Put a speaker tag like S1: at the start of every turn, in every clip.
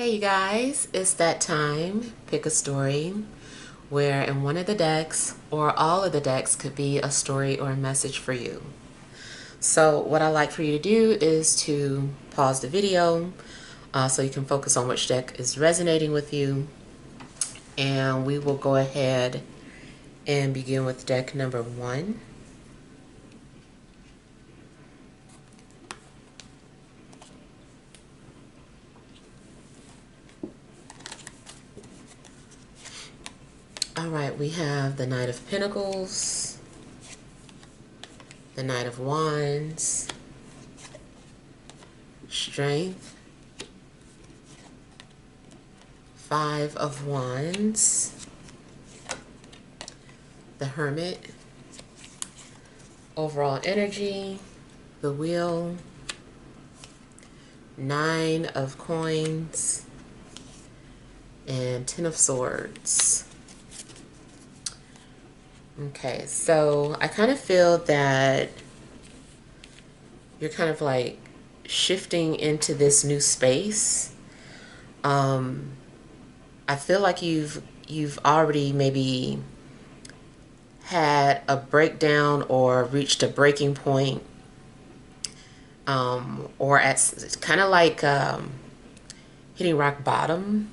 S1: Hey you guys, it's that time. Pick a story where in one of the decks or all of the decks could be a story or a message for you. So what I like for you to do is to pause the video so you can focus on which deck is resonating with you. And we will go ahead and begin with deck number 1. Alright, we have the Knight of Pentacles, the Knight of Wands, Strength, Five of Wands, the Hermit, overall energy, the Wheel, Nine of Coins, and Ten of Swords. Okay, so I kind of feel that you're kind of like shifting into this new space. I feel like you've already maybe had a breakdown or reached a breaking point, or it's kind of like hitting rock bottom.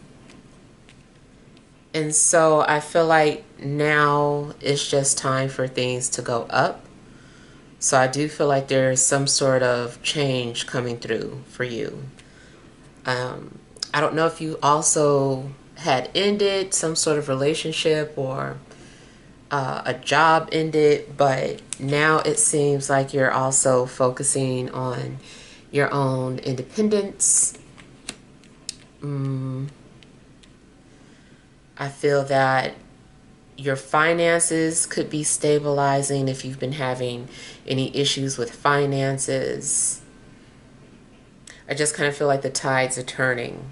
S1: And so I feel like now it's just time for things to go up. So I do feel like there's some sort of change coming through for you. I don't know if you also had ended some sort of relationship or a job ended, but now it seems like you're also focusing on your own independence. I feel that your finances could be stabilizing if you've been having any issues with finances. I just kind of feel like the tides are turning.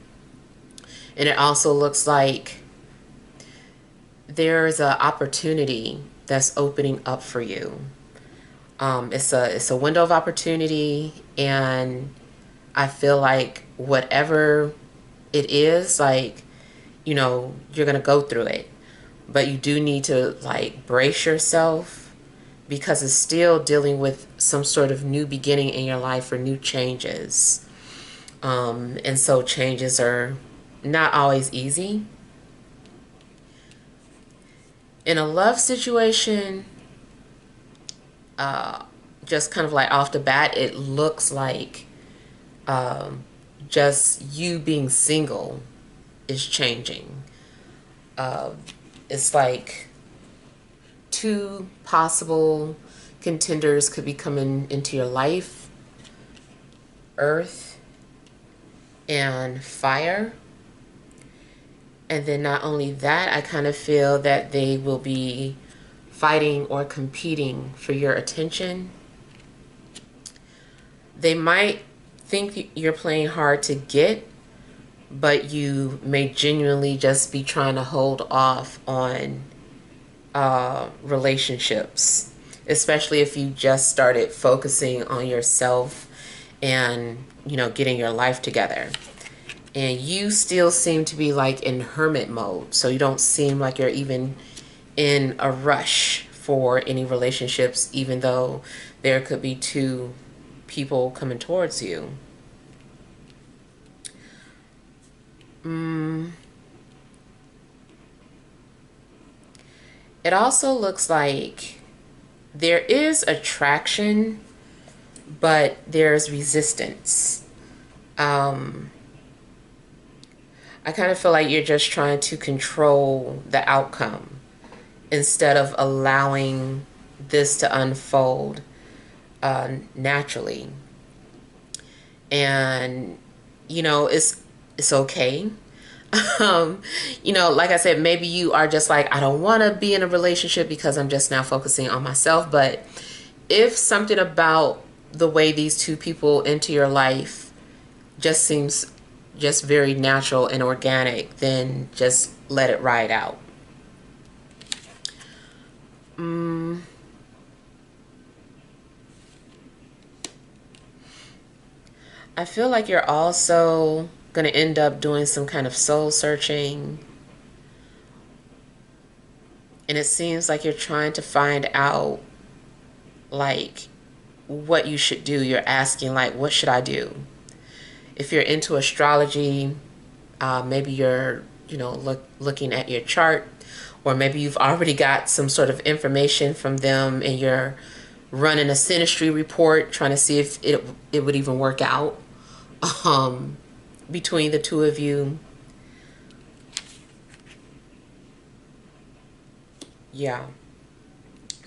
S1: And it also looks like there's an opportunity that's opening up for you. It's a window of opportunity, and I feel like whatever it is, like, you know, you're gonna go through it, but you do need to like brace yourself because it's still dealing with some sort of new beginning in your life or new changes. And so changes are not always easy. In a love situation, just kind of like off the bat, it looks like just you being single is changing. It's like two possible contenders could be coming into your life: Earth and Fire. And then not only that, I kind of feel that they will be fighting or competing for your attention. They might think you're playing hard to get, but you may genuinely just be trying to hold off on relationships, especially if you just started focusing on yourself and, you know, getting your life together. And you still seem to be like in hermit mode, so you don't seem like you're even in a rush for any relationships, even though there could be two people coming towards you. It also looks like there is attraction, but there's resistance. I kind of feel like you're just trying to control the outcome instead of allowing this to unfold naturally. And, you know, it's okay. You know, like I said, maybe you are just like, I don't want to be in a relationship because I'm just now focusing on myself. But if something about the way these two people enter your life just seems just very natural and organic, then just let it ride out. I feel like you're also going to end up doing some kind of soul searching. And it seems like you're trying to find out, like, what you should do. You're asking, like, what should I do? If you're into astrology, maybe you're, looking at your chart, or maybe you've already got some sort of information from them and you're running a synastry report, trying to see if it would even work out um, between the two of you. Yeah.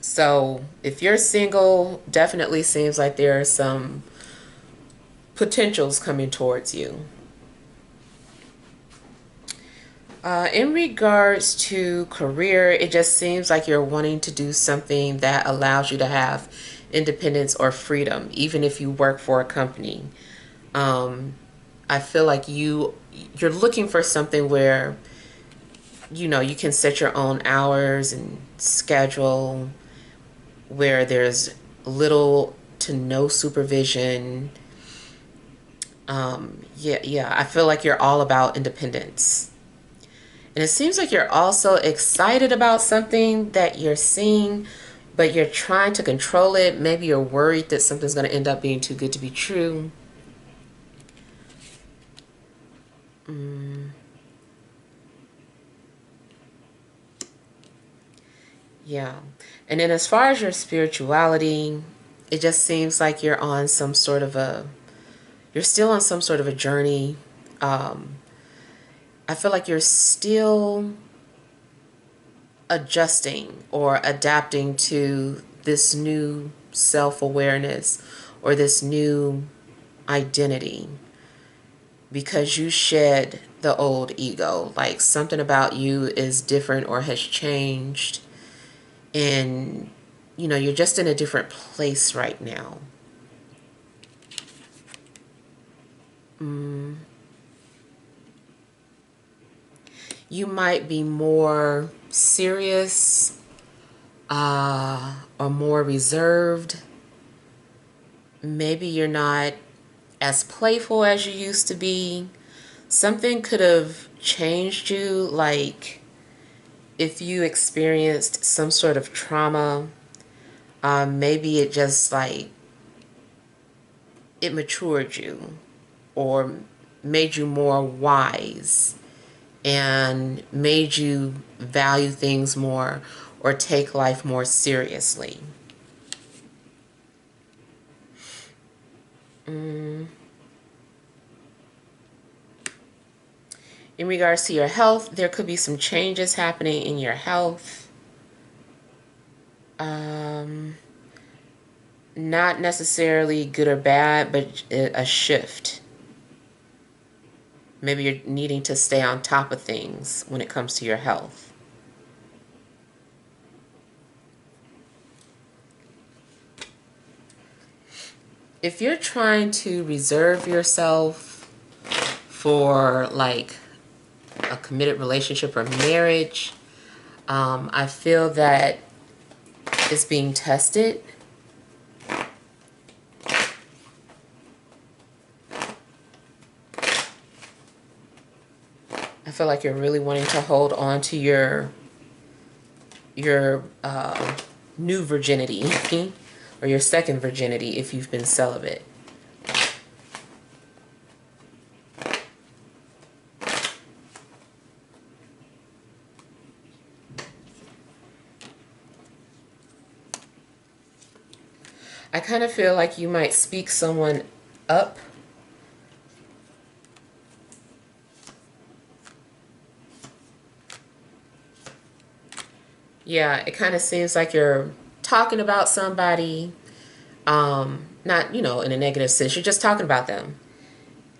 S1: So if you're single, definitely seems like there are some potentials coming towards you. In regards to career, it just seems like you're wanting to do something that allows you to have independence or freedom, even if you work for a company. I feel like you're looking for something where you can set your own hours and schedule, where there's little to no supervision. Yeah, I feel like you're all about independence. And it seems like you're also excited about something that you're seeing, but you're trying to control it. Maybe you're worried that something's going to end up being too good to be true. Yeah. And then as far as your spirituality, it just seems like you're still on some sort of a journey. Um, I feel like you're still adjusting or adapting to this new self-awareness or this new identity, because you shed the old ego. Like, something about you is different or has changed, and you're just in a different place right now. You might be more serious, or more reserved. Maybe you're not as playful as you used to be. Something could have changed you, like if you experienced some sort of trauma. Maybe it just, like, it matured you or made you more wise and made you value things more or take life more seriously. In regards to your health, there could be some changes happening in your health. Not necessarily good or bad, but a shift. Maybe you're needing to stay on top of things when it comes to your health. If you're trying to reserve yourself for, like, a committed relationship or marriage, I feel that it's being tested. I feel like you're really wanting to hold on to your new virginity or your second virginity if you've been celibate. I kind of feel like you might speak someone up. Yeah, it kind of seems like you're talking about somebody, not, in a negative sense. You're just talking about them.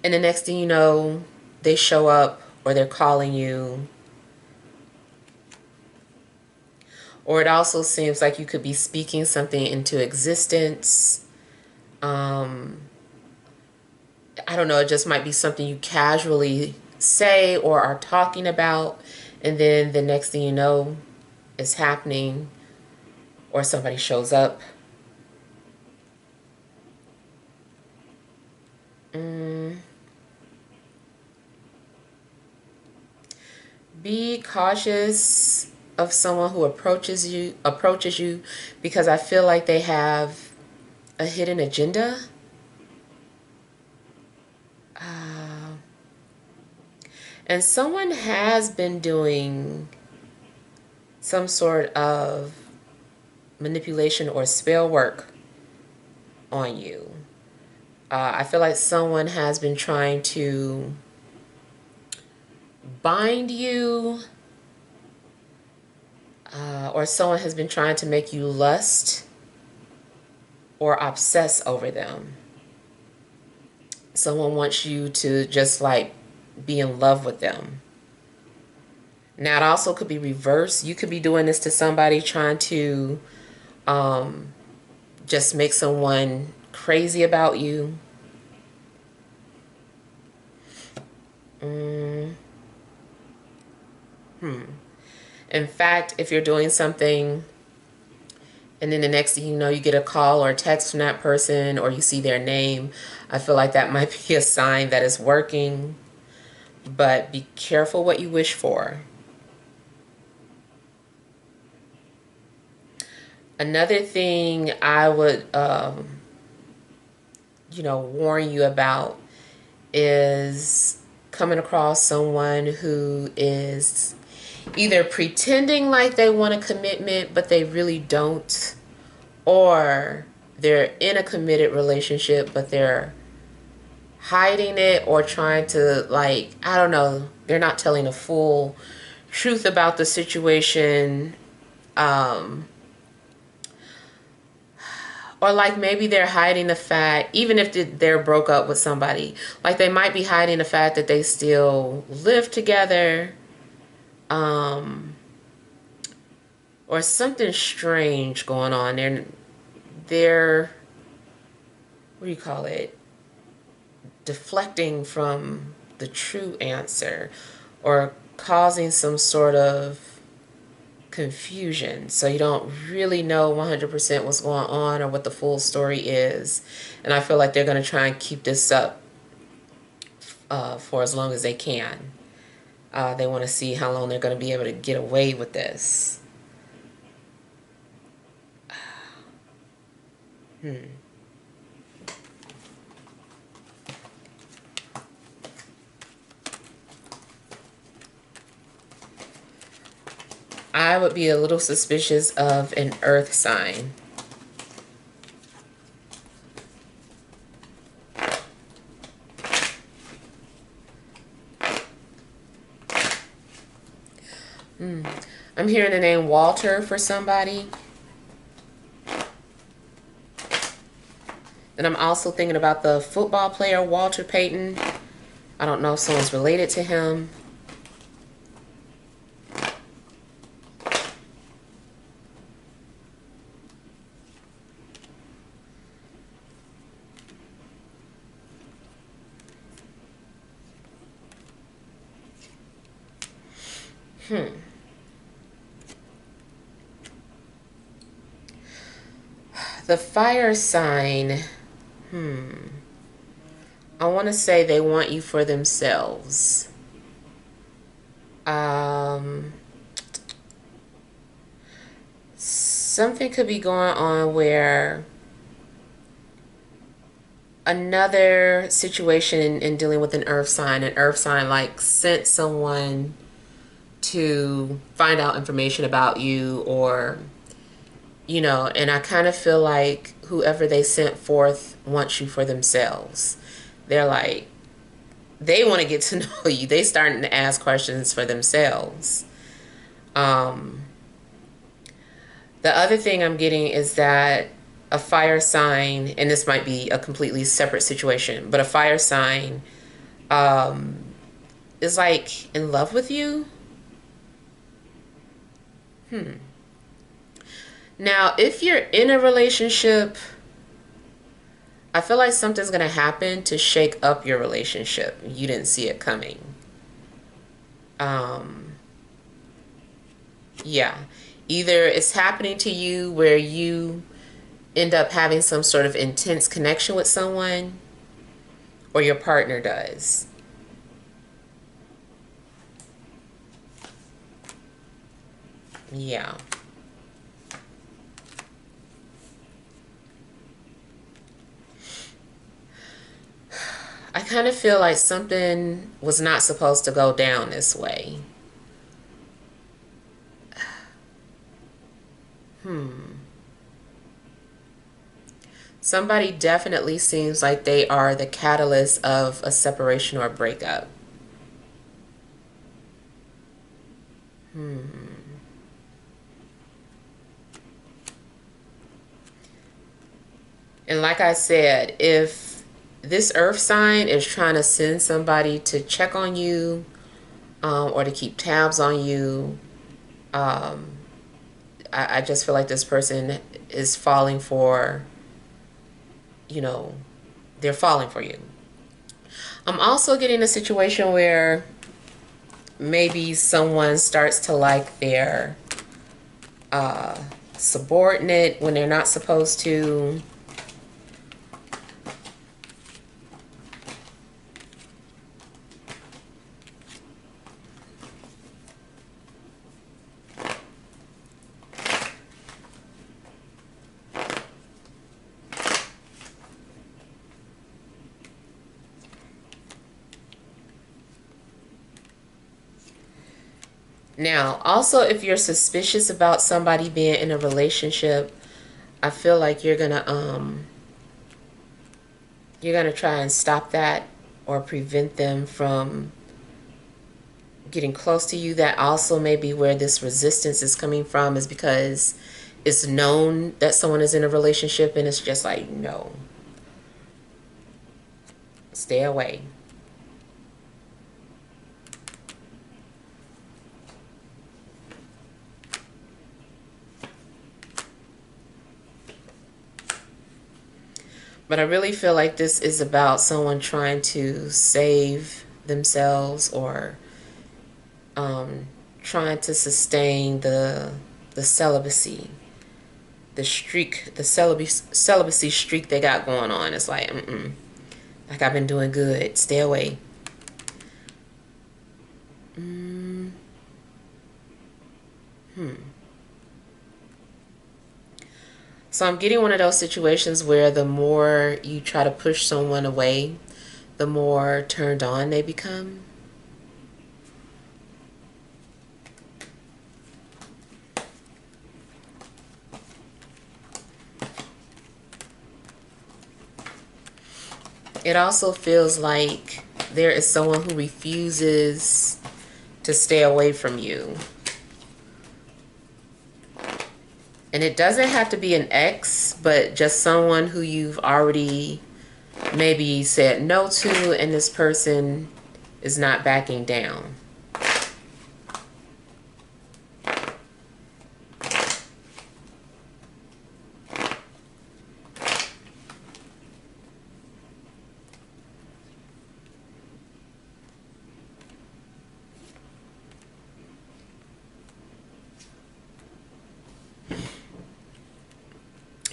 S1: And the next thing you know, they show up or they're calling you. Or it also seems like you could be speaking something into existence. I don't know, it just might be something you casually say or are talking about, and then the next thing you know, it's happening, or somebody shows up. Be cautious of someone who approaches you because I feel like they have a hidden agenda. And someone has been doing some sort of manipulation or spell work on you. I feel like someone has been trying to bind you, or someone has been trying to make you lust or obsess over them. Someone wants you to just like be in love with them. Now, it also could be reversed. You could be doing this to somebody trying to just make someone crazy about you. In fact, if you're doing something and then the next thing you know, you get a call or a text from that person or you see their name, I feel like that might be a sign that it's working. But be careful what you wish for. Another thing I would, warn you about is coming across someone who is either pretending like they want a commitment, but they really don't, or they're in a committed relationship, but they're hiding it or trying to, like, I don't know, they're not telling the full truth about the situation. Or like maybe they're hiding the fact, even if they're broke up with somebody, like they might be hiding the fact that they still live together, or something strange going on. They're what do you call it? Deflecting from the true answer or causing some sort of confusion. So you don't really know 100% what's going on or what the full story is. And I feel like they're going to try and keep this up for as long as they can. They want to see how long they're going to be able to get away with this. I would be a little suspicious of an earth sign. I'm hearing the name Walter for somebody. And I'm also thinking about the football player Walter Payton. I don't know if someone's related to him. The fire sign, I want to say they want you for themselves. Something could be going on where another situation in dealing with an earth sign like sent someone to find out information about you, or and I kind of feel like whoever they sent forth wants you for themselves. They're like, they want to get to know you. They starting to ask questions for themselves. The other thing I'm getting is that a fire sign, and this might be a completely separate situation, but a fire sign is like in love with you. Now, if you're in a relationship, I feel like something's going to happen to shake up your relationship. You didn't see it coming. Yeah. Either it's happening to you where you end up having some sort of intense connection with someone, or your partner does. Yeah. I kind of feel like something was not supposed to go down this way. Somebody definitely seems like they are the catalyst of a separation or a breakup. And like I said, if this earth sign is trying to send somebody to check on you, or to keep tabs on you, um, I just feel like this person is falling for, you know, they're falling for you. I'm also getting a situation where maybe someone starts to like their subordinate when they're not supposed to. Now, also, if you're suspicious about somebody being in a relationship, I feel like you're gonna try and stop that or prevent them from getting close to you. That also may be where this resistance is coming from, is because it's known that someone is in a relationship and it's just like, no, stay away. But I really feel like this is about someone trying to save themselves, or trying to sustain the celibacy, the streak, the celibacy streak they got going on. It's like, like, I've been doing good. Stay away. So I'm getting one of those situations where the more you try to push someone away, the more turned on they become. It also feels like there is someone who refuses to stay away from you. And it doesn't have to be an ex, but just someone who you've already maybe said no to, and this person is not backing down.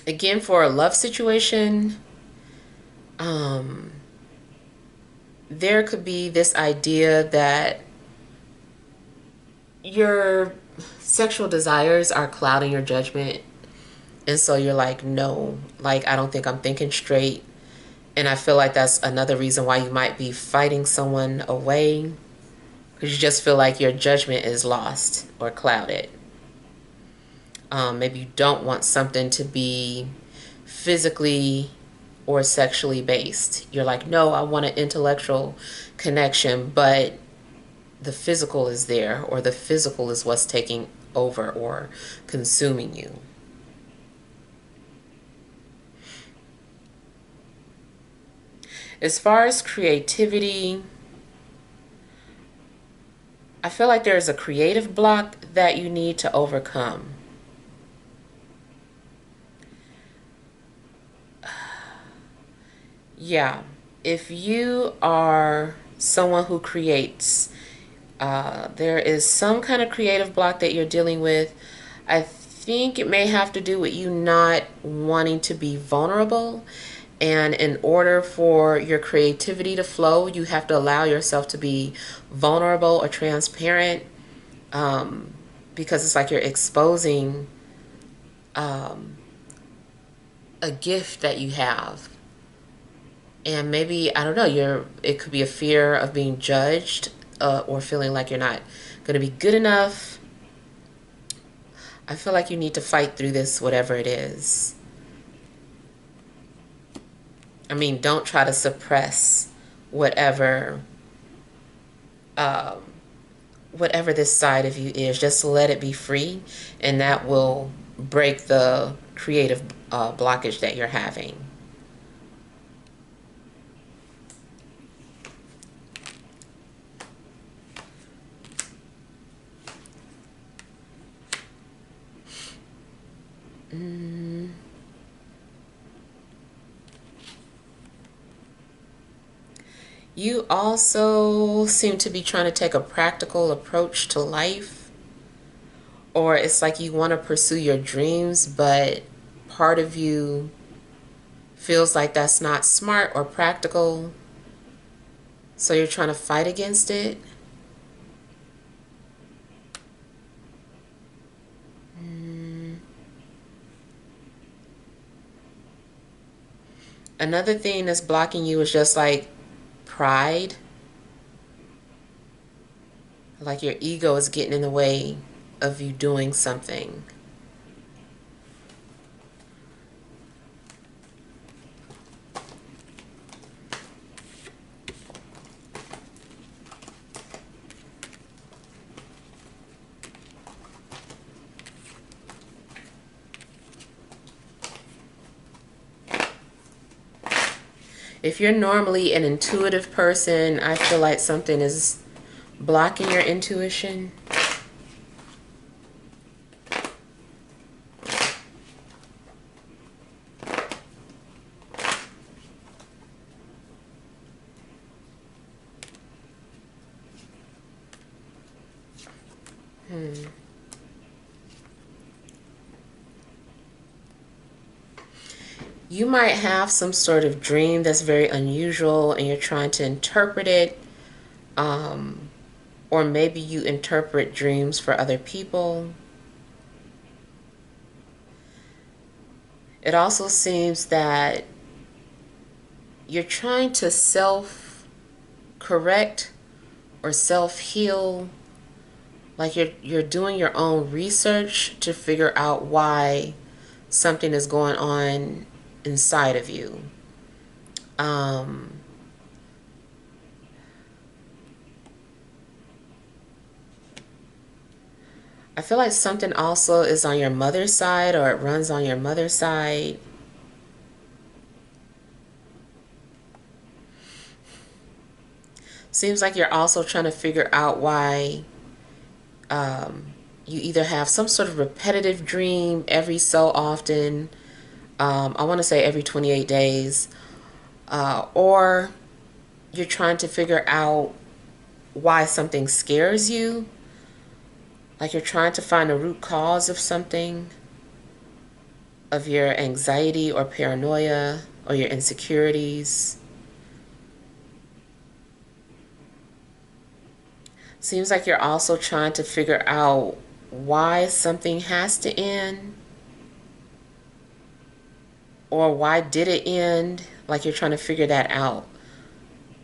S1: Again, for a love situation, there could be this idea that your sexual desires are clouding your judgment. And so you're like, no, like, I don't think I'm thinking straight. And I feel like that's another reason why you might be fighting someone away, because you just feel like your judgment is lost or clouded. Maybe you don't want something to be physically or sexually based. You're like, no, I want an intellectual connection, but the physical is there, or the physical is what's taking over or consuming you. As far as creativity, I feel like there's a creative block that you need to overcome. Yeah, if you are someone who creates, there is some kind of creative block that you're dealing with. I think it may have to do with you not wanting to be vulnerable. And in order for your creativity to flow, you have to allow yourself to be vulnerable or transparent. because it's like you're exposing a gift that you have. And maybe, I don't know, it could be a fear of being judged, or feeling like you're not going to be good enough. I feel like you need to fight through this, whatever it is. I mean, don't try to suppress whatever um, whatever this side of you is. Just let it be free, and that will break the creative blockage that you're having. You also seem to be trying to take a practical approach to life, or it's like you want to pursue your dreams, but part of you feels like that's not smart or practical, so you're trying to fight against it. Another thing that's blocking you is just like pride. Like your ego is getting in the way of you doing something. If you're normally an intuitive person, I feel like something is blocking your intuition. You might have some sort of dream that's very unusual and you're trying to interpret it. Or maybe you interpret dreams for other people. It also seems that you're trying to self-correct or self-heal. Like you're doing your own research to figure out why something is going on inside of you. I feel like something also is on your mother's side, or it runs on your mother's side. Seems like you're also trying to figure out why you either have some sort of repetitive dream every so often. I want to say every 28 days. Or you're trying to figure out why something scares you. Like you're trying to find a root cause of something, of your anxiety or paranoia or your insecurities. Seems like you're also trying to figure out why something has to end, or why did it end. Like you're trying to figure that out.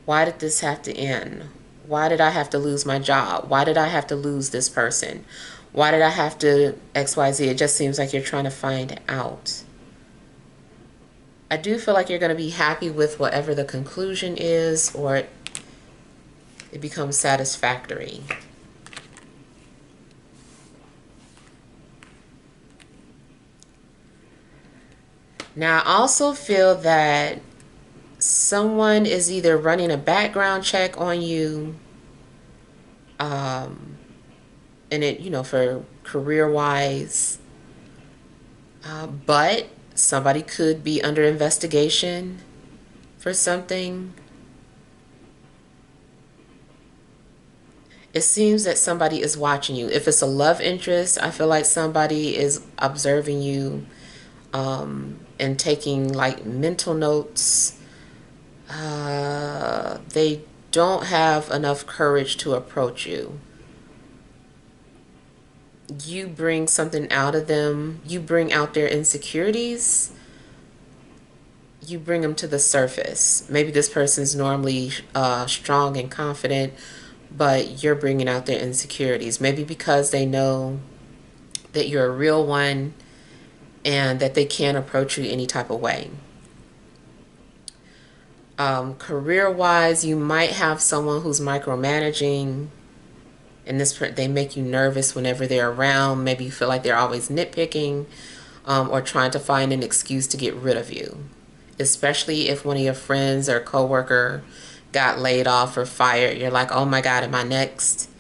S1: Why did this have to end? Why did I have to lose my job? Why did I have to lose this person? Why did I have to XYZ? It just seems like you're trying to find out. I do feel like you're going to be happy with whatever the conclusion is, or it becomes satisfactory. Now, I also feel that someone is either running a background check on you, and it, for career-wise, but somebody could be under investigation for something. It seems that somebody is watching you. If it's a love interest, I feel like somebody is observing you, and taking like mental notes. They don't have enough courage to approach you. you bring something out of them. You bring out their insecurities. You bring them to the surface. Maybe this person's normally strong and confident, but you're bringing out their insecurities. Maybe because they know that you're a real one and that they can't approach you any type of way. Career-wise, you might have someone who's micromanaging, and they make you nervous whenever they're around. Maybe you feel like they're always nitpicking, or trying to find an excuse to get rid of you. Especially if one of your friends or coworker got laid off or fired, you're like, oh my God, am I next?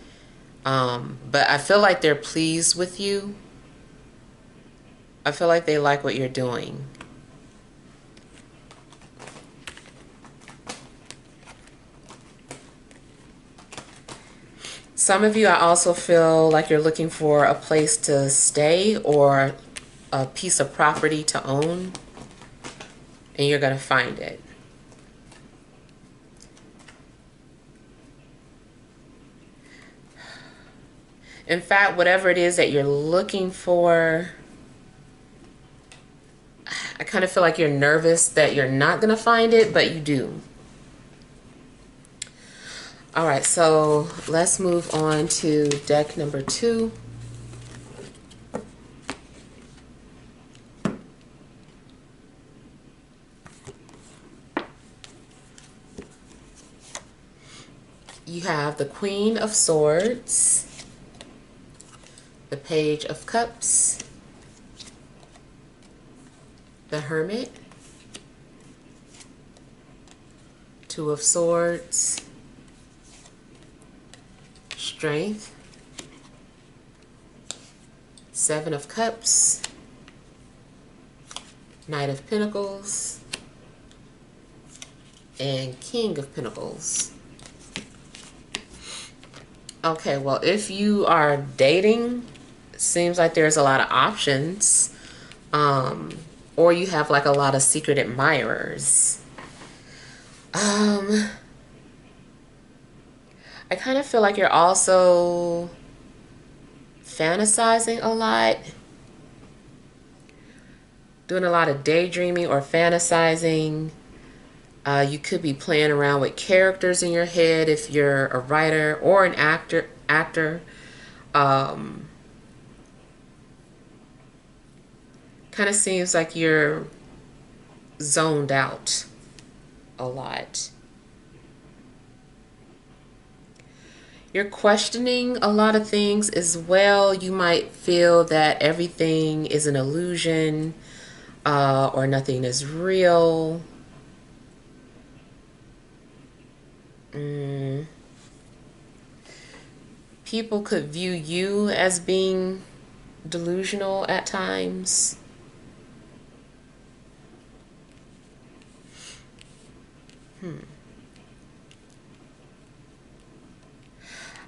S1: But I feel like they're pleased with you. I feel like they like what you're doing. Some of you, I also feel like you're looking for a place to stay or a piece of property to own, and you're going to find it. In fact, whatever it is that you're looking for, I kind of feel like you're nervous that you're not going to find it, but you do. All right, so let's move on to deck number 2. You have the Queen of Swords, the Page of Cups, the Hermit, Two of Swords, Strength, Seven of Cups, Knight of Pentacles, and King of Pentacles. Okay, well, if you are dating, it seems like there's a lot of options. Or you have like a lot of secret admirers. I kind of feel like you're also fantasizing a lot, doing a lot of daydreaming or fantasizing. You could be playing around with characters in your head if you're a writer or an actor. Kind of seems like you're zoned out a lot. You're questioning a lot of things as well. You might feel that everything is an illusion, or nothing is real. People could view you as being delusional at times.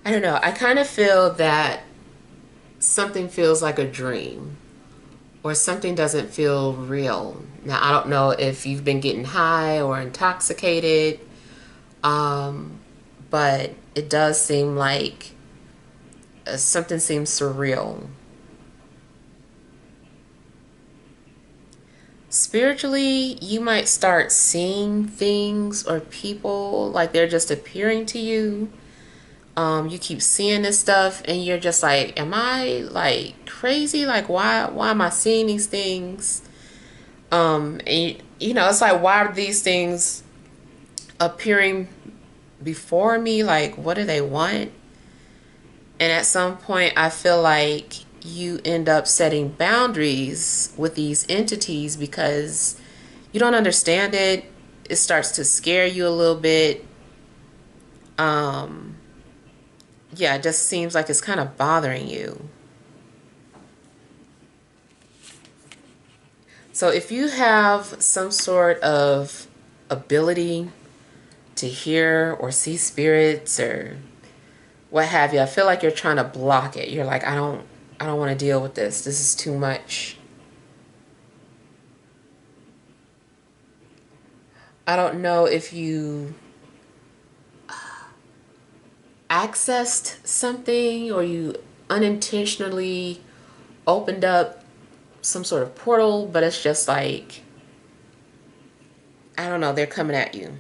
S1: I don't know. I kind of feel that something feels like a dream or something doesn't feel real. Now, I don't know if you've been getting high or intoxicated, but it does seem like something seems surreal. Spiritually, you might start seeing things or people like they're just appearing to you. You keep seeing this stuff and you're just like, am I like crazy? Like, why am I seeing these things? And you know, it's like, why are these things appearing before me? Like, what do they want? And at some point, I feel like you end up setting boundaries with these entities because you don't understand it. It starts to scare you a little bit. Yeah, it just seems like it's kind of bothering you. So if you have some sort of ability to hear or see spirits or what have you, I feel like you're trying to block it. You're like, I don't want to deal with this. This is too much. I don't know if you accessed something or you unintentionally opened up some sort of portal, but it's just like, I don't know, they're coming at you.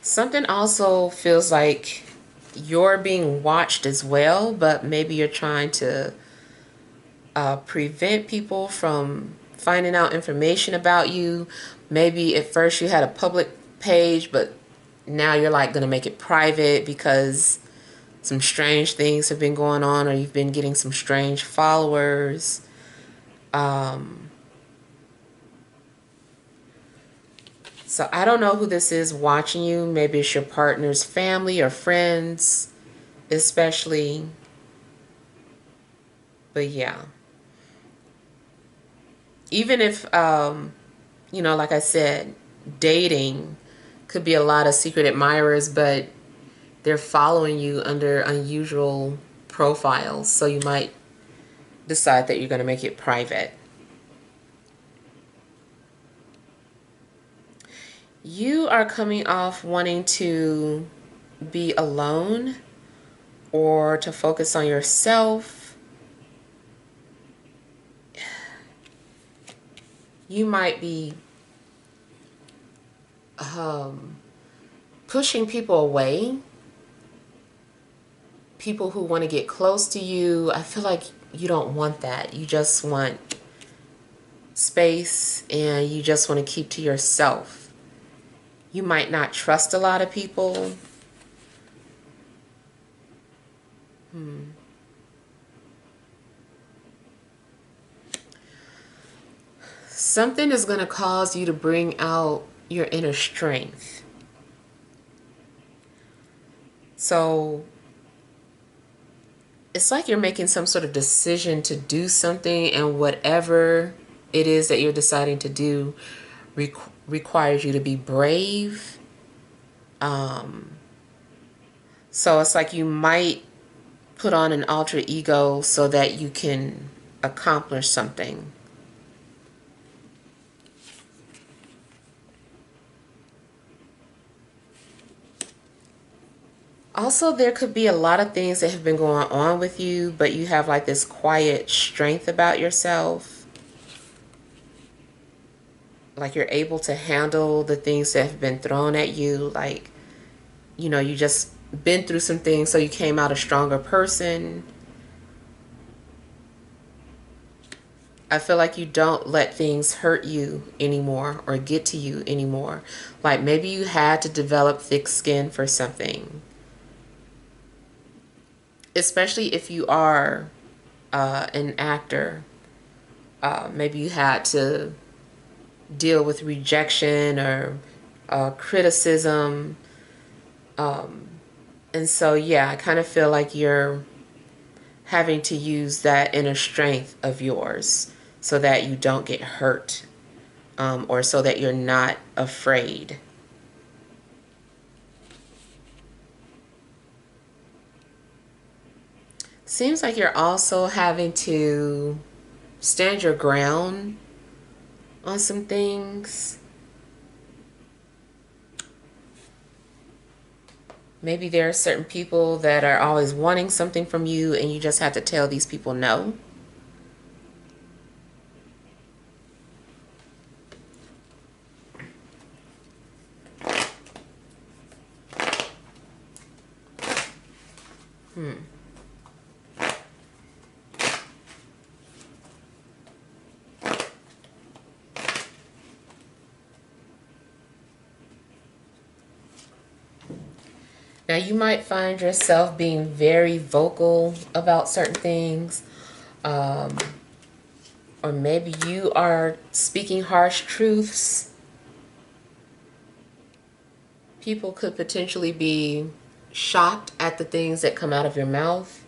S1: Something also feels like you're being watched as well, but maybe you're trying to prevent people from finding out information about you. Maybe at first you had a public page, but now you're like going to make it private because some strange things have been going on, or you've been getting some strange followers. So I don't know who this is watching you. Maybe it's your partner's family or friends, especially. But yeah. Even if, like I said, dating could be a lot of secret admirers, but they're following you under unusual profiles. So you might decide that you're going to make it private. You are coming off wanting to be alone or to focus on yourself. You might be pushing people away. People who want to get close to you. I feel like you don't want that. You just want space and you just want to keep to yourself. You might not trust a lot of people. Something is going to cause you to bring out your inner strength. So it's like you're making some sort of decision to do something, and whatever it is that you're deciding to do requires you to be brave. So it's like you might put on an alter ego so that you can accomplish something. Also, there could be a lot of things that have been going on with you, but you have like this quiet strength about yourself. Like you're able to handle the things that have been thrown at you. Like, you just been through some things, so you came out a stronger person. I feel like you don't let things hurt you anymore or get to you anymore. Like maybe you had to develop thick skin for something. Especially if you are an actor. Maybe you had to deal with rejection or criticism. And so, yeah, I kind of feel like you're having to use that inner strength of yours so that you don't get hurt, or so that you're not afraid. Seems like you're also having to stand your ground on some things. Maybe there are certain people that are always wanting something from you and you just have to tell these people no. Now, you might find yourself being very vocal about certain things, or maybe you are speaking harsh truths. People could potentially be shocked at the things that come out of your mouth.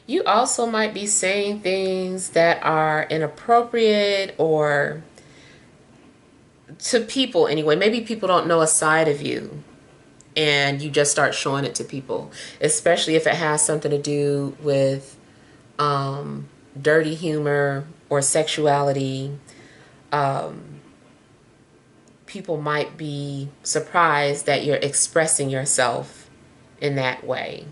S1: You also might be saying things that are inappropriate, or to people anyway. Maybe people don't know a side of you and you just start showing it to people, especially if it has something to do with dirty humor or sexuality. People might be surprised that you're expressing yourself in that way.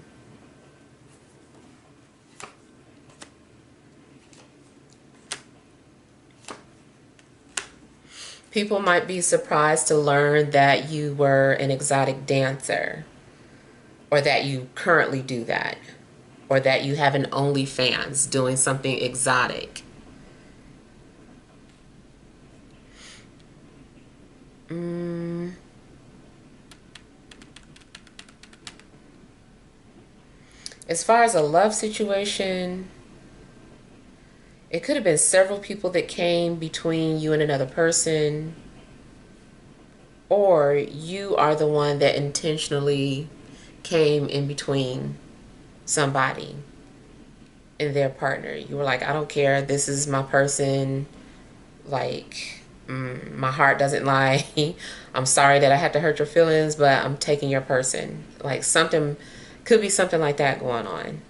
S1: People might be surprised to learn that you were an exotic dancer, or that you currently do that, or that you have an OnlyFans doing something exotic. As far as a love situation, it could have been several people that came between you and another person, or you are the one that intentionally came in between somebody and their partner. You were like, I don't care, this is my person. Like, my heart doesn't lie. I'm sorry that I had to hurt your feelings, but I'm taking your person. Like, something could be something like that going on.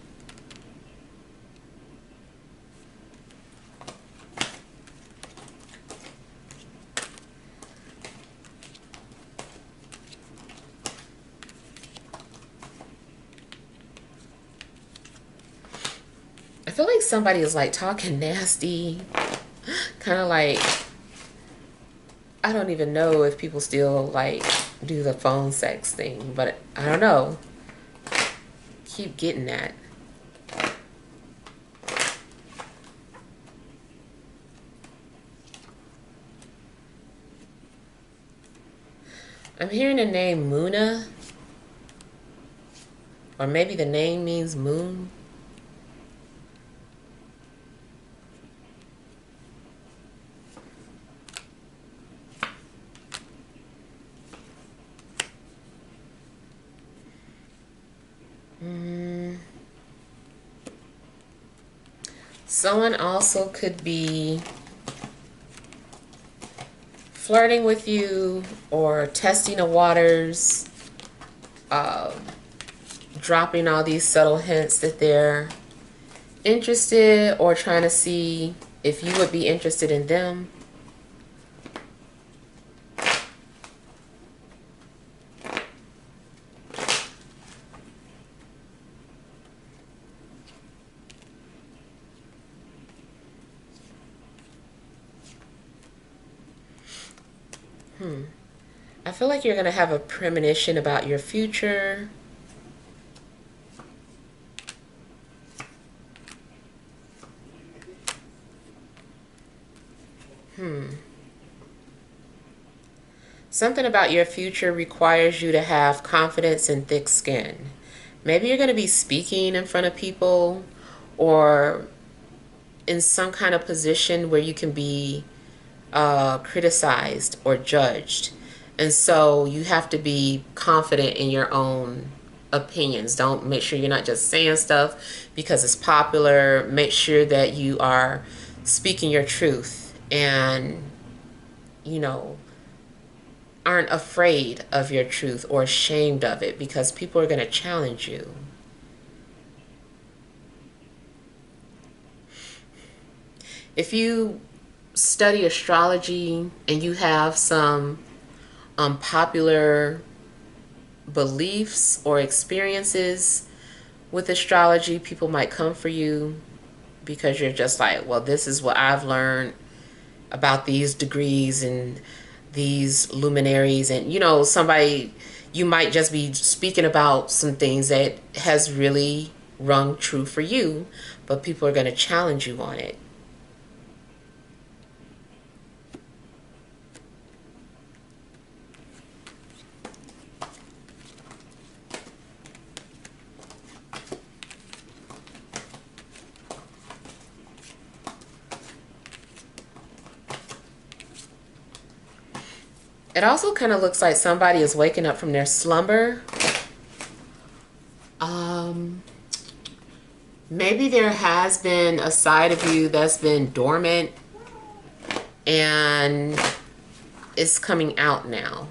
S1: I feel like somebody is like talking nasty, kind of like, I don't even know if people still like do the phone sex thing, but I don't know. Keep getting that. I'm hearing the name Muna, or maybe the name means moon. Someone also could be flirting with you or testing the waters, dropping all these subtle hints that they're interested, or trying to see if you would be interested in them. I feel like you're going to have a premonition about your future. Something about your future requires you to have confidence and thick skin. Maybe you're going to be speaking in front of people, or in some kind of position where you can be criticized or judged. And so you have to be confident in your own opinions. Don't make sure you're not just saying stuff because it's popular. Make sure that you are speaking your truth, and, you know, aren't afraid of your truth or ashamed of it, because people are going to challenge you. If you study astrology and you have some unpopular beliefs or experiences with astrology, people might come for you because you're just like, well, this is what I've learned about these degrees and these luminaries. And, you know, somebody, you might just be speaking about some things that has really rung true for you, but people are going to challenge you on it. It also kind of looks like somebody is waking up from their slumber. Maybe there has been a side of you that's been dormant and it's coming out now.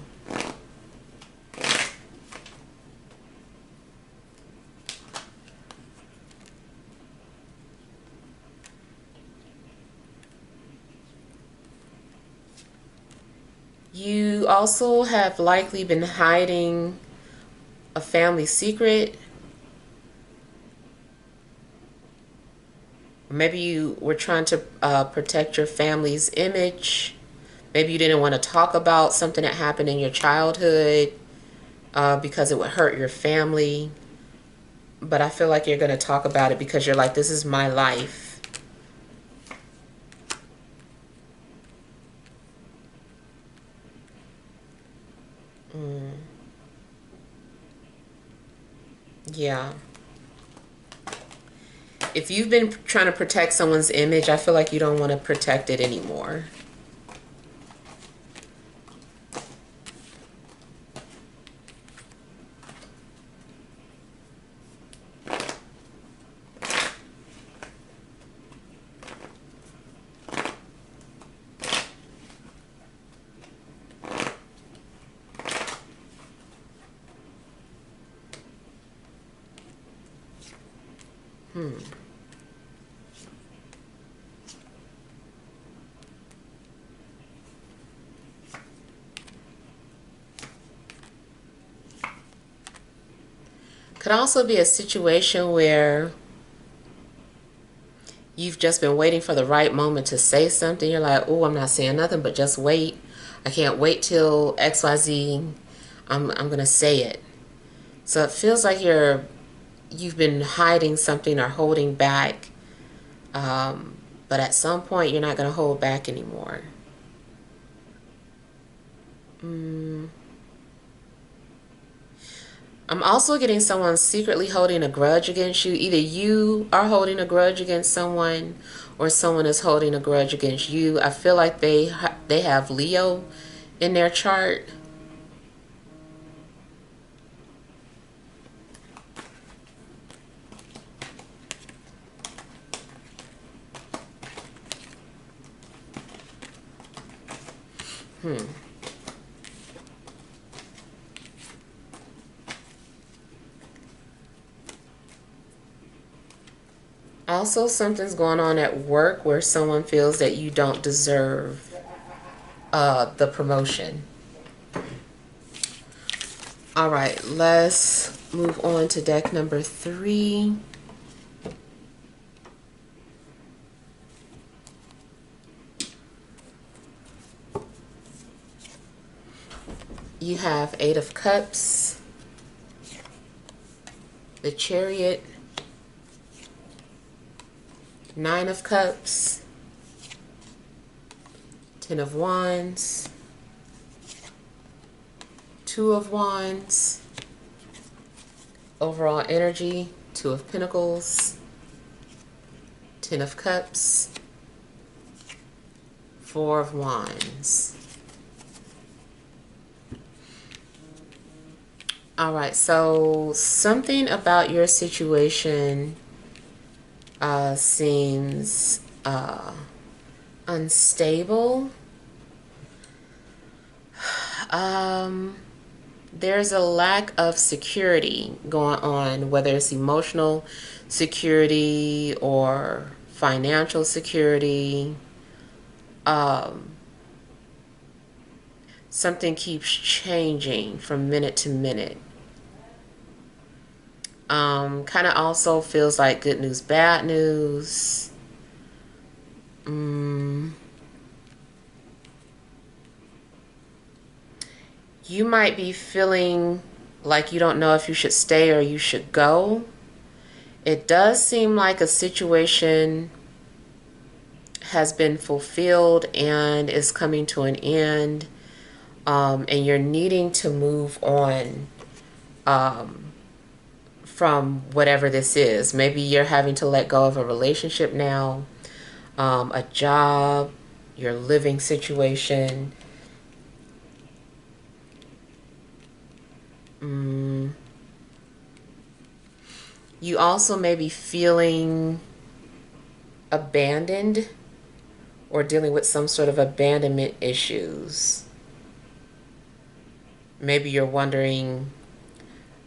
S1: You also have likely been hiding a family secret. Maybe you were trying to protect your family's image. Maybe you didn't want to talk about something that happened in your childhood because it would hurt your family. But I feel like you're going to talk about it because you're like, this is my life. Yeah. If you've been trying to protect someone's image, I feel like you don't want to protect it anymore. Could also be a situation where you've just been waiting for the right moment to say something. You're like, oh, I'm not saying nothing, but just wait. I can't wait till XYZ. I'm going to say it. So it feels like you've been hiding something or holding back. But at some point, you're not going to hold back anymore. I'm also getting someone secretly holding a grudge against you. Either you are holding a grudge against someone or someone is holding a grudge against you. I feel like they have Leo in their chart. Also, something's going on at work where someone feels that you don't deserve the promotion. All right, let's move on to deck number 3. You have 8 of Cups, the Chariot, 9 of Cups, 10 of Wands, 2 of Wands, overall energy, 2 of Pentacles, 10 of Cups, 4 of Wands. All right, so something about your situation seems unstable. There's a lack of security going on, whether it's emotional security or financial security. Something keeps changing from minute to minute. Kind of also feels like good news, bad news. You might be feeling like you don't know if you should stay or you should go. It does seem like a situation has been fulfilled and is coming to an end, and you're needing to move on from whatever this is. Maybe you're having to let go of a relationship now, a job, your living situation. You also may be feeling abandoned or dealing with some sort of abandonment issues. Maybe you're wondering,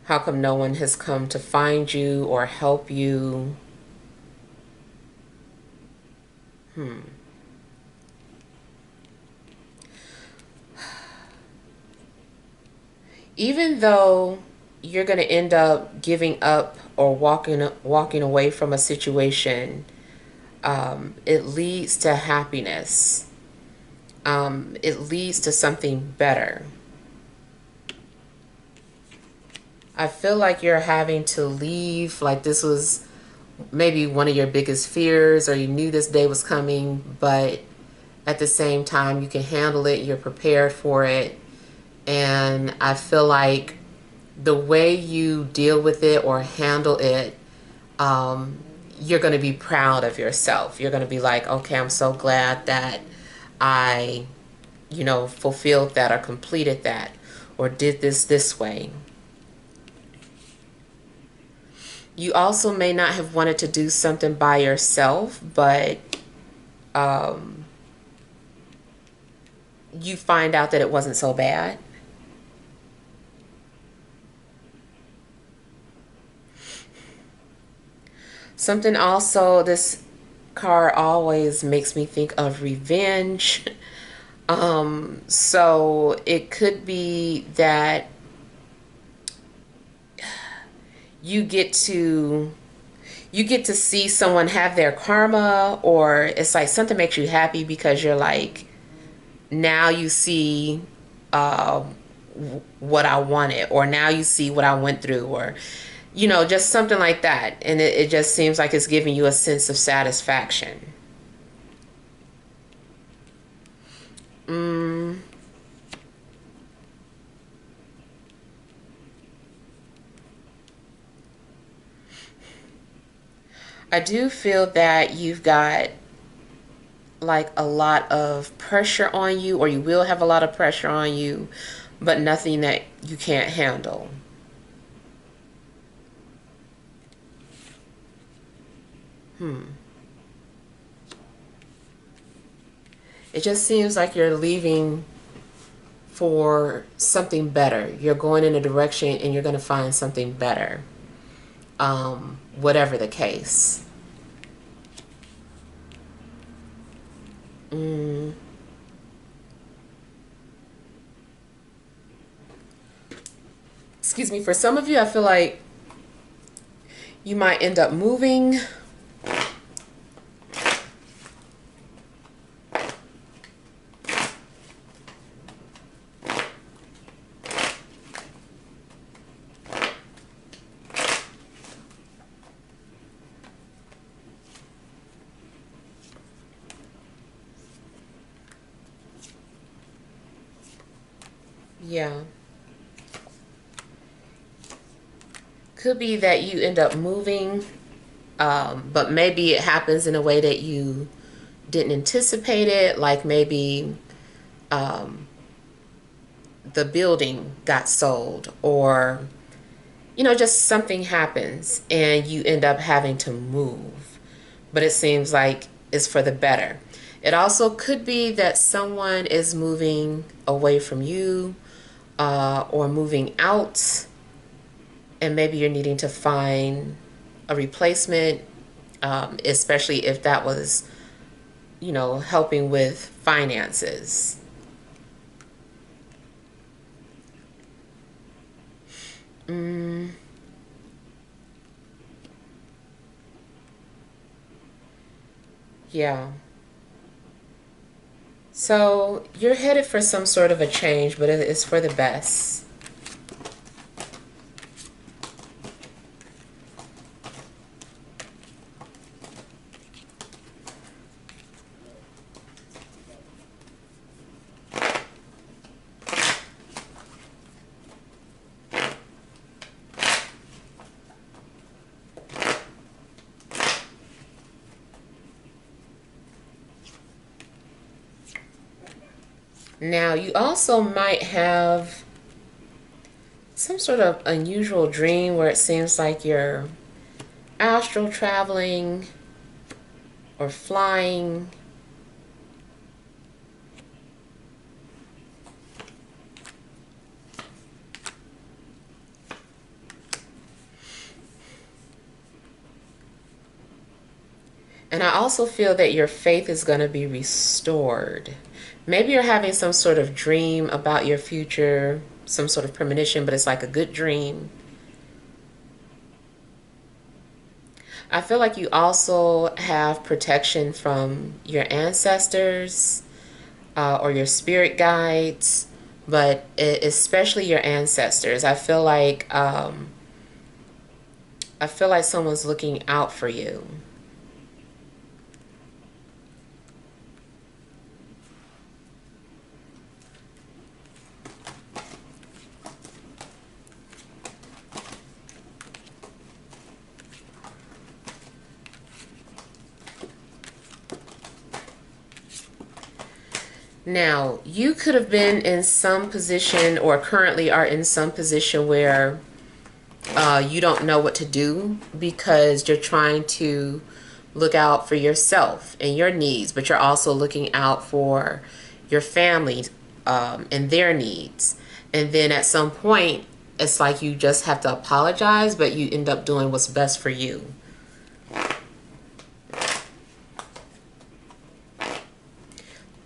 S1: how come no one has come to find you or help you? Even though you're going to end up giving up or walking away from a situation, it leads to happiness. It leads to something better. I feel like you're having to leave, like this was maybe one of your biggest fears, or you knew this day was coming, but at the same time, you can handle it, you're prepared for it. And I feel like the way you deal with it or handle it, you're going to be proud of yourself. You're going to be like, okay, I'm so glad that I, fulfilled that or completed that or did this way. You also may not have wanted to do something by yourself, but you find out that it wasn't so bad. Something also, this card always makes me think of revenge. So it could be that you get to you get to see someone have their karma, or it's like something makes you happy because you're like, now you see uh, what I wanted, or now you see what I went through, or just something like that. And it just seems like it's giving you a sense of satisfaction. mm, I do feel that you've got like a lot of pressure on you, or you will have a lot of pressure on you, but nothing that you can't handle. It just seems like you're leaving for something better. You're going in a direction and you're going to find something better, whatever the case. Mm, excuse me. For some of you, I feel like you might end up moving. Yeah. Could be that you end up moving, but maybe it happens in a way that you didn't anticipate it. Like maybe the building got sold, or just something happens and you end up having to move. But it seems like it's for the better. It also could be that someone is moving away from you, or moving out, and maybe you're needing to find a replacement, especially if that was, helping with finances. Mm, yeah. So you're headed for some sort of a change, but it's for the best. Now, you also might have some sort of unusual dream where it seems like you're astral traveling or flying. And I also feel that your faith is going to be restored. Maybe you're having some sort of dream about your future some sort of premonition, but it's like a good dream. I feel like you also have protection from your ancestors or your spirit guides, but especially your ancestors. I feel like someone's looking out for you. Now, you could have been in some position or currently are in some position where you don't know what to do because you're trying to look out for yourself and your needs, but you're also looking out for your family and their needs. And then at some point, it's like you just have to apologize, but you end up doing what's best for you.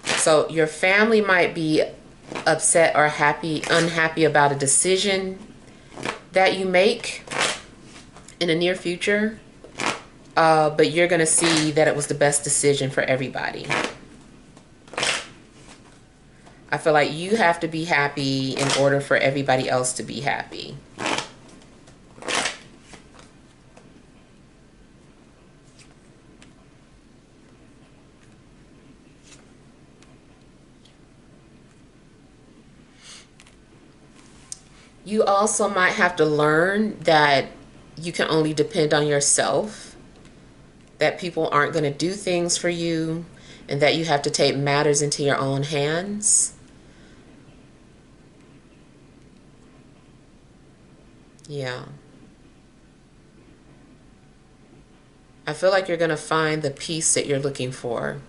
S1: So your family might be upset or unhappy about a decision that you make in the near future, but you're going to see that it was the best decision for everybody. I feel like you have to be happy in order for everybody else to be happy. You also might have to learn that you can only depend on yourself, that people aren't going to do things for you, and that you have to take matters into your own hands. Yeah. I feel like you're going to find the peace that you're looking for.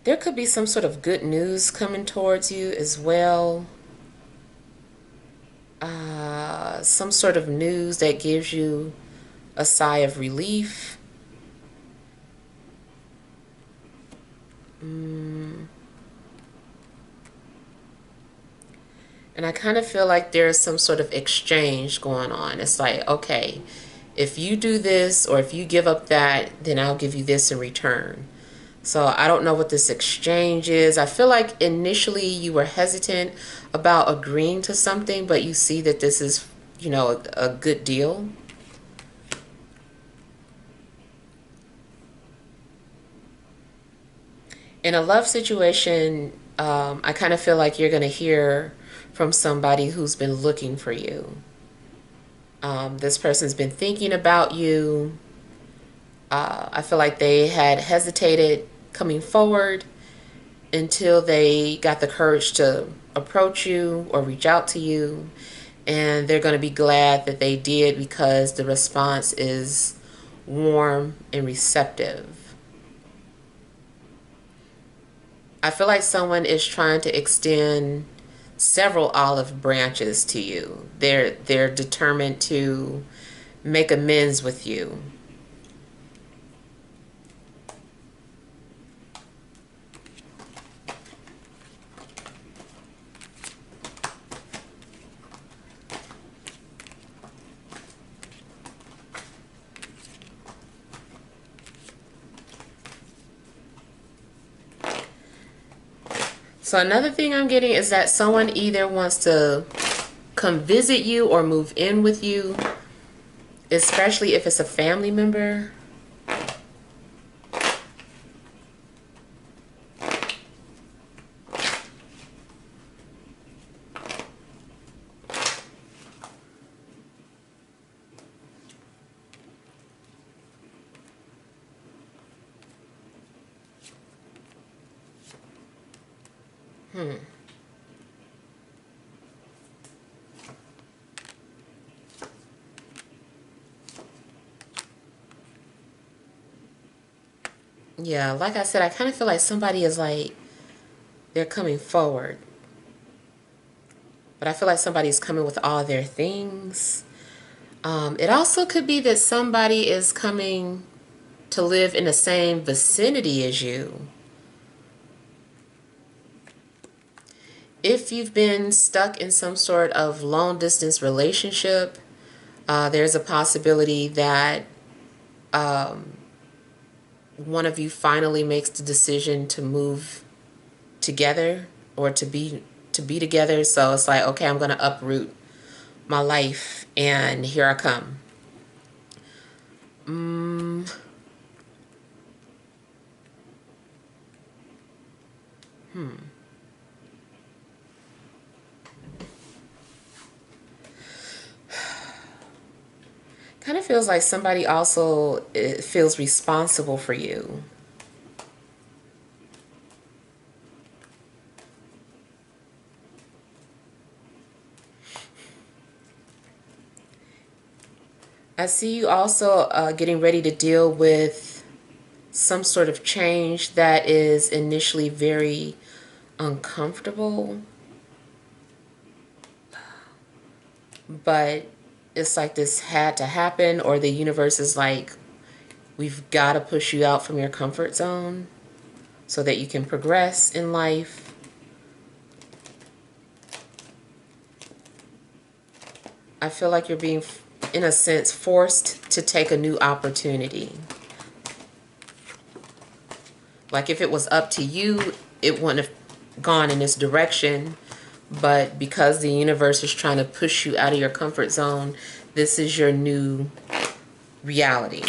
S1: There could be some sort of good news coming towards you as well. Some sort of news that gives you a sigh of relief. And I kind of feel like there's some sort of exchange going on. It's like, okay, if you do this or if you give up that, then I'll give you this in return. So I don't know what this exchange is. I feel like initially you were hesitant about agreeing to something, but you see that this is, a good deal. In a love situation, I kind of feel like you're going to hear from somebody who's been looking for you. This person's been thinking about you. I feel like they had hesitated coming forward until they got the courage to approach you or reach out to you. And they're going to be glad that they did because the response is warm and receptive. I feel like someone is trying to extend several olive branches to you. They're determined to make amends with you. So another thing I'm getting is that someone either wants to come visit you or move in with you, especially if it's a family member. Yeah, like I said, I kind of feel like somebody is like, they're coming forward. But I feel like somebody's coming with all their things. It also could be that somebody is coming to live in the same vicinity as you. If you've been stuck in some sort of long distance relationship, there's a possibility that one of you finally makes the decision to move together or to be together. So it's like, okay, I'm going to uproot my life and here I come. Kind of feels like somebody also feels responsible for you. I see you also getting ready to deal with some sort of change that is initially very uncomfortable, but it's like this had to happen, or the universe is like, we've got to push you out from your comfort zone so that you can progress in life. I feel like you're being, in a sense, forced to take a new opportunity. Like if it was up to you, it wouldn't have gone in this direction. But because the universe is trying to push you out of your comfort zone, this is your new reality.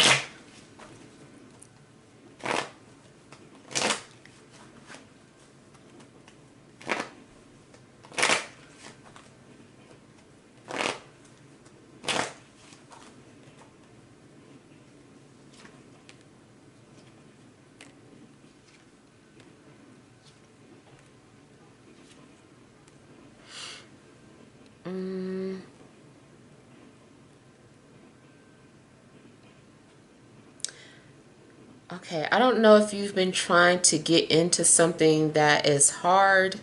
S1: Okay, I don't know if you've been trying to get into something that is hard,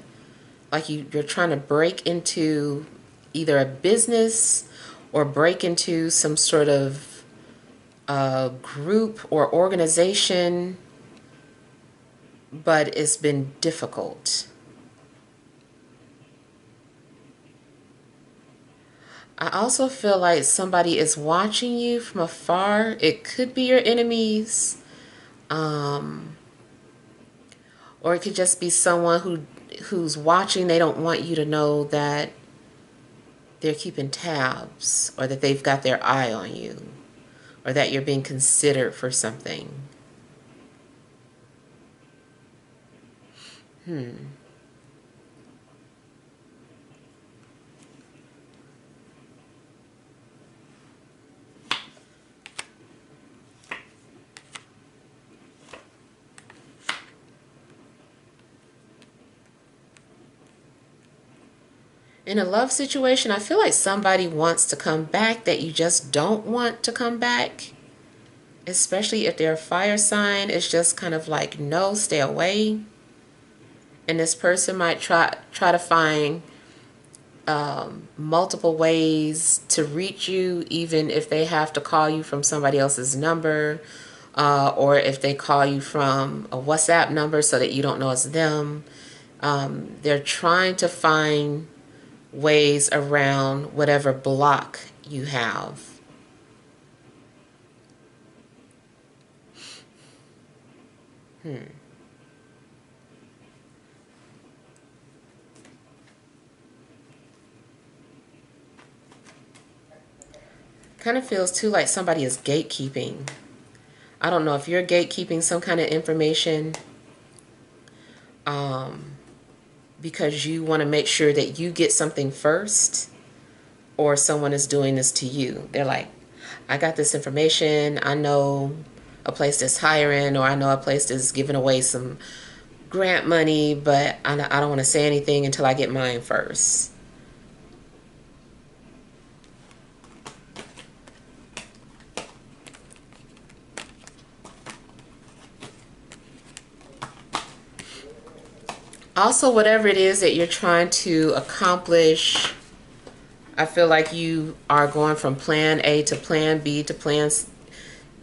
S1: like you're trying to break into either a business or break into some sort of group or organization, but it's been difficult. I also feel like somebody is watching you from afar. It could be your enemies, um, or it could just be someone who's watching. They don't want you to know that they're keeping tabs, or that they've got their eye on you, or that you're being considered for something. In a love situation, I feel like somebody wants to come back that you just don't want to come back. Especially if they're a fire sign, it's just kind of like, no, stay away. And this person might try to find multiple ways to reach you, even if they have to call you from somebody else's number, or if they call you from a WhatsApp number so that you don't know it's them. They're trying to find ways around whatever block you have. Kind of feels too like somebody is gatekeeping. I don't know if you're gatekeeping some kind of information because you want to make sure that you get something first, or someone is doing this to you. They're like, I got this information. I know a place that's hiring, or I know a place that's giving away some grant money, but I don't want to say anything until I get mine first. Also, whatever it is that you're trying to accomplish, I feel like you are going from plan A to plan B to plan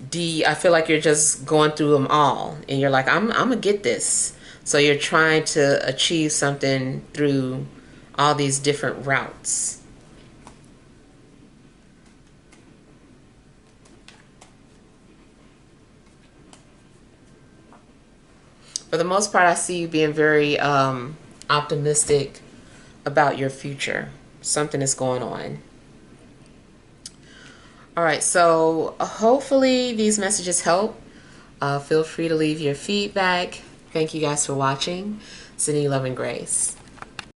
S1: D. I feel like you're just going through them all, and you're like, I'm gonna get this. So you're trying to achieve something through all these different routes. For the most part, I see you being very optimistic about your future. Something is going on. All right, so hopefully these messages help. Feel free to leave your feedback. Thank you guys for watching. Sending you love and grace.